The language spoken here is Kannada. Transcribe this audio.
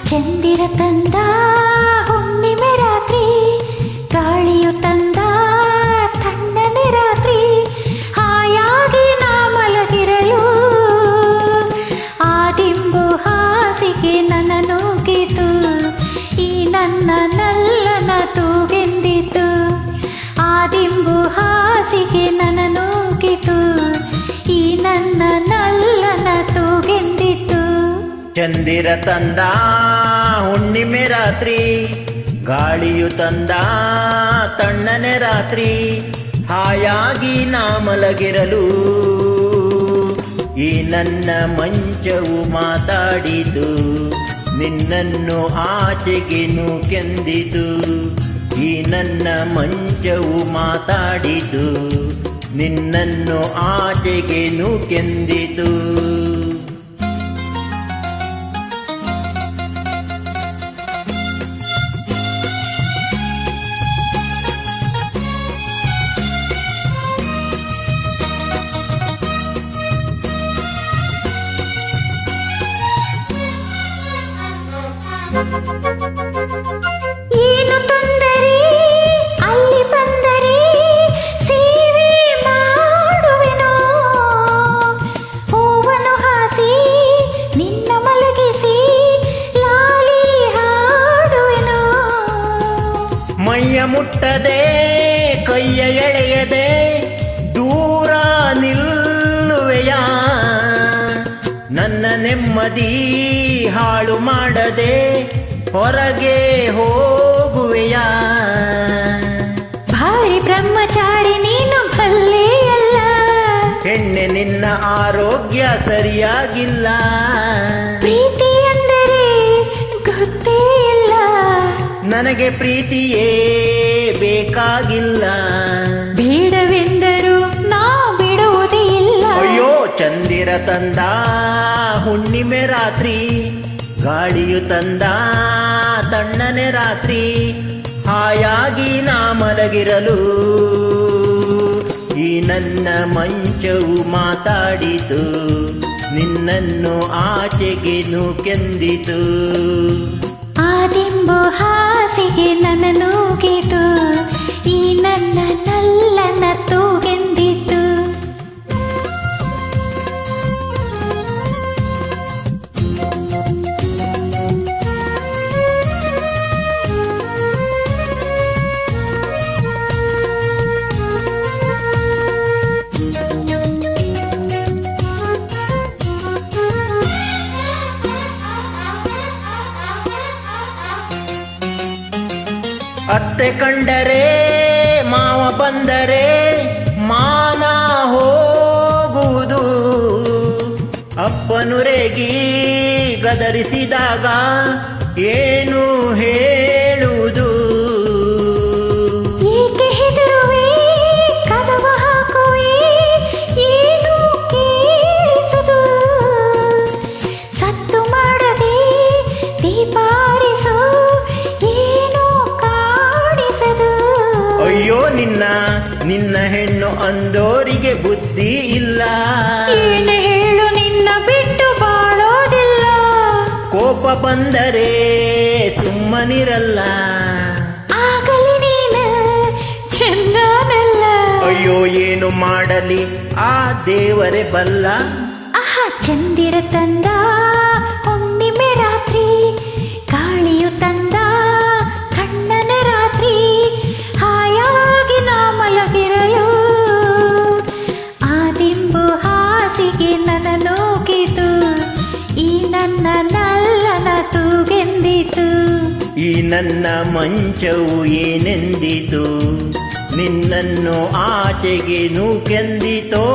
ಚಂದಿರ ತಂದ ಹುಣ್ಣಿಮೆ ರಾತ್ರಿ, ಗಾಳಿಯು ತಂದ ತಣ್ಣನೆ ರಾತ್ರಿ, ಹಾಯಾಗಿ ನಾ ಮಲಗಿರಲು ಆ ದಿಂಬು ಹಾಸಿಗೆ ನನ್ನ ನೂಕಿತು, ಈ ನನ್ನ ನಲ್ಲನ ತೂಗೆಂದಿತು. ಆ ದಿಂಬು ಹಾಸಿಗೆ ನನ್ನ ನೂಕಿತು, ಈ ನನ್ನ ನಲ್ಲನ ತೂಗೆಂದಿತು. ಚಂದಿರ ತಂದ ಹುಣ್ಣಿಮೆ ರಾತ್ರಿ, ಗಾಳಿಯು ತಂದ ತಣ್ಣನೆ ರಾತ್ರಿ, ಹಾಯಾಗಿ ನಾ ಮಲಗಿರಲು ಈ ನನ್ನ ಮಂಚವು ಮಾತಾಡಿತು, ನಿನ್ನನ್ನು ಆಚೆಗೆ ನೂಕೆಂದಿತು. ಈ ನನ್ನ ಮಂಚವು ಮಾತಾಡಿತು, ನಿನ್ನನ್ನು ಆಚೆಗೆ ನೂಕೆಂದಿತು. ಏನು ತೊಂದರೆ ಅಲ್ಲಿ ಬಂದರೆ ಸೇವೆ ಮಾಡುವೆನೋ, ಹೂವನ್ನು ಹಾಸಿ ನಿನ್ನ ಮಲಗಿಸಿ ಲಾಲಿ ಹಾಡುವೆನೋ. ಮೈಯ ಮುಟ್ಟದೆ ಕೈಯ ಎಳೆಯದೆ ದೂರ ನಿಲ್ಲುವೆಯ, ನನ್ನ ನೆಮ್ಮದಿ ಹಾಳು ಮಾಡದೆ ಹೊರಗೆ ಹೋಗುವೆಯ. ಭಾರಿ ಬ್ರಹ್ಮಚಾರಿ ನೀನು ಭಲ್ಲೆಯಲ್ಲ, ಹೆಣ್ಣೆ ನಿನ್ನ ಆರೋಗ್ಯ ಸರಿಯಾಗಿಲ್ಲ. ಪ್ರೀತಿ ಎಂದರೆ ಗೊತ್ತೇ ಇಲ್ಲ, ನನಗೆ ಪ್ರೀತಿಯೇ ಬೇಕಾಗಿಲ್ಲ. ಬೇಡವೆಂದರೂ ನಾ ಬಿಡುವುದೇ ಇಲ್ಲ. ಅಯ್ಯೋ ಚಂದಿರ ತಂದ ಹುಣ್ಣಿಮೆ ರಾತ್ರಿ, ಗಾಳಿಯು ತಂದ ತಣ್ಣನೆ ರಾತ್ರಿ, ಹಾಯಾಗಿ ನಾ ಮಲಗಿರಲು ಈ ನನ್ನ ಮಂಚವು ಮಾತಾಡಿತು, ನಿನ್ನನ್ನು ಆಚೆಗೆ ನೂಕೆಂದಿತು. ಆ ದಿಂಬು ಹಾಸಿಗೆ ನನ್ನ ನೂಗಿತು, ಈ ನನ್ನ ನಲ್ಲನ ತೂಗೆಂದಿತು. ಅತ್ತೆ ಕಂಡರೆ ಮಾವ ಬಂದರೆ ಮಾನ ಹೋಗುವುದು, ಅಪ್ಪನುರೇಗಿ ಗದರಿಸಿದಾಗ ಏನು ಹೇಳುವುದು. ಏಕೆ ಹೆದರುವೆ ಕದವ ಹಾಕುವೆ ಏನು ಕೇಳಿಸದು, ಸತ್ತು ಮಾಡದೆ ದೀಪಾರಿಸು ಏನು ಕಾಣಿಸದು. ಅಯ್ಯೋ ನಿನ್ನ ಹೆಣ್ಣು ಅಂದೋರಿಗೆ ಬುದ್ಧಿ ಇಲ್ಲ. ಏನು ಹೇಳು ನಿನ್ನ ಬಿಟ್ಟು ಬಾಳೋದಿಲ್ಲ, ಕೋಪ ಬಂದರೆ ಸುಮ್ಮನಿರಲ್ಲ. ಆಗಲಿ ನೀನು ಚಂದನಲ್ಲ. ಅಯ್ಯೋ ಏನು ಮಾಡಲಿ ಆ ದೇವರೇ ಬಲ್ಲ. ಆಹಾ ಚಂದಿರ ತಂದ ಹುಣ್ಣಿಮೆ ರಾತ್ರಿ, ಗಾಳಿಯು ತಂದ ತಣ್ಣನೆ ರಾತ್ರಿ, ಹಾಯಾಗಿ ನಾ ಮಲಗಿರಲು ಆ ದಿಂಬು ಹಾಸಿಗೆ ನನ್ನ ನೂಕಿತು, ಈ ನನ್ನ ನಲ್ಲನ ತೂಗೆಂದಿತು. ಈ ನನ್ನ ಮಂಚವು ಏನೆಂದಿತು, ನಿನ್ನನ್ನು ಆಚೆಗೆ ನೂಕೆಂದಿತೋ.